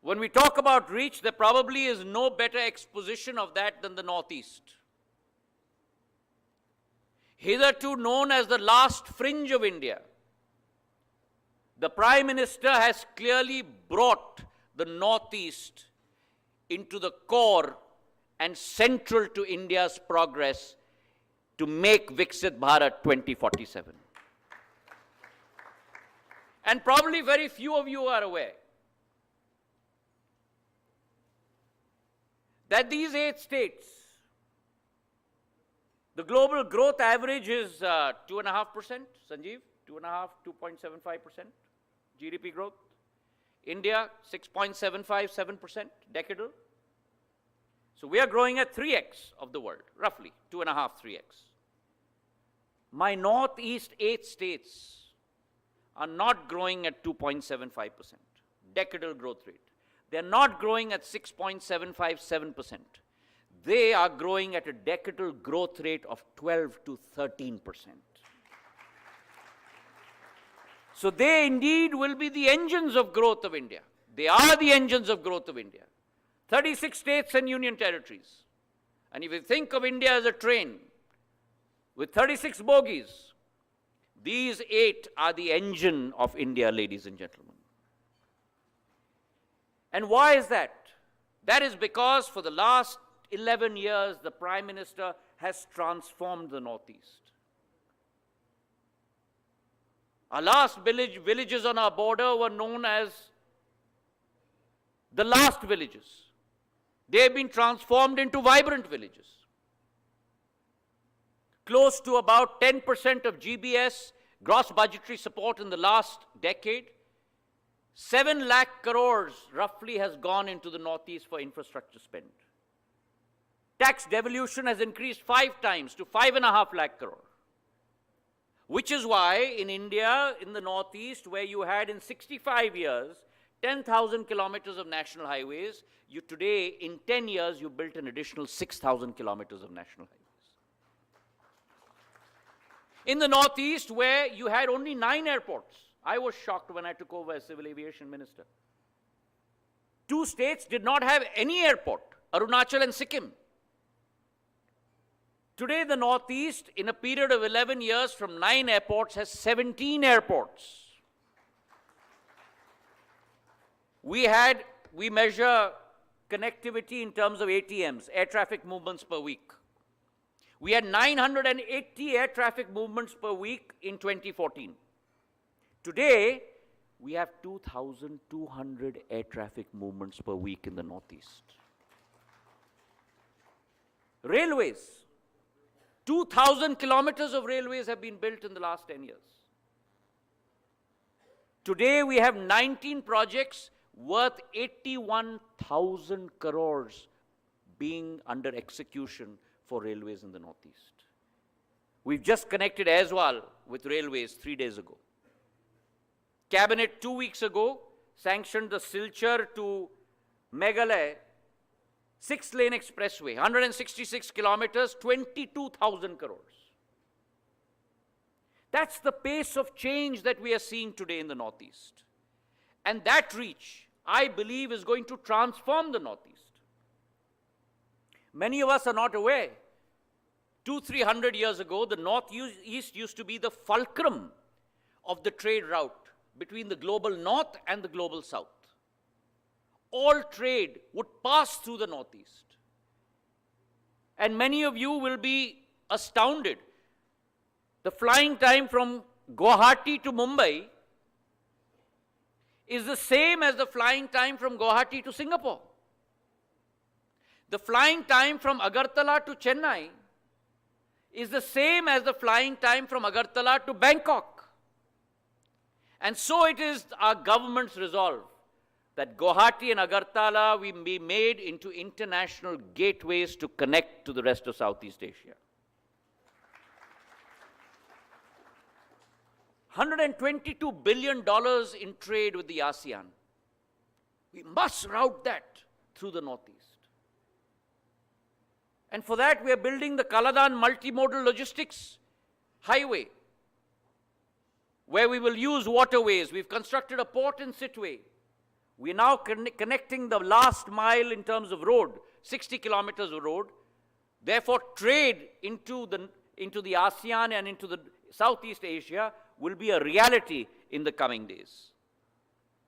When we talk about reach, there probably is no better exposition of that than the Northeast. Hitherto known as the last fringe of India, the Prime Minister has clearly brought the Northeast into the core and central to India's progress to make Viksit Bharat 2047. And probably very few of you are aware that these 8 states, the global growth average is 2.5%, Sanjeev, 2.5, 2.75% GDP growth. India, 6.75, 7% decadal. So we are growing at 3x of the world, roughly, 2.5, 3x. My Northeast 8 states are not growing at 2.75%, decadal growth rate. They're not growing at 6.757%. They are growing at a decadal growth rate of 12 to 13%. So they indeed will be the engines of growth of India. They are the engines of growth of India. 36 states and union territories. And if you think of India as a train with 36 bogies, these 8 are the engine of India, ladies and gentlemen. And why is that? That is because for the last 11 years, the Prime Minister has transformed the Northeast. Our last villages on our border were known as the last villages. They have been transformed into vibrant villages. Close to about 10% of GBS, gross budgetary support in the last decade, 7 lakh crores roughly has gone into the Northeast for infrastructure spend. Tax devolution has increased 5 times to 5.5 lakh crore. Which is why in India, in the Northeast, where you had in 65 years, 10,000 kilometers of national highways, you today, in 10 years, you built an additional 6,000 kilometers of national highways. In the Northeast, where you had only 9 airports, I was shocked when I took over as Civil Aviation Minister. 2 states did not have any airport, Arunachal and Sikkim. Today, the Northeast, in a period of 11 years, from 9 airports, has 17 airports. We measure connectivity in terms of ATMs, air traffic movements per week. We had 980 air traffic movements per week in 2014. Today, we have 2,200 air traffic movements per week in the Northeast. Railways. 2,000 kilometers of railways have been built in the last 10 years. Today, we have 19 projects worth 81,000 crores being under execution for railways in the Northeast. We've just connected 𝐒𝐨𝐽 with railways 3 days ago. Cabinet 2 weeks ago sanctioned the Silchar to Meghalaya 6-lane expressway, 166 kilometers, 22,000 crores. That's the pace of change that we are seeing today in the Northeast. And that reach, I believe, is going to transform the Northeast. Many of us are not aware. 200-300 years ago, the Northeast used to be the fulcrum of the trade route between the global North and the global South. All trade would pass through the Northeast. And many of you will be astounded. The flying time from Guwahati to Mumbai is the same as the flying time from Guwahati to Singapore. The flying time from Agartala to Chennai is the same as the flying time from Agartala to Bangkok. And so it is our government's resolve that Guwahati and Agartala will be made into international gateways to connect to the rest of Southeast Asia. $122 billion in trade with the ASEAN. We must route that through the Northeast. And for that, we are building the Kaladan Multimodal Logistics Highway, where we will use waterways. We've constructed a port in Sitwe, We are now connecting the last mile in terms of road, 60 kilometers of road. Therefore, trade into the ASEAN and into the Southeast Asia will be a reality in the coming days.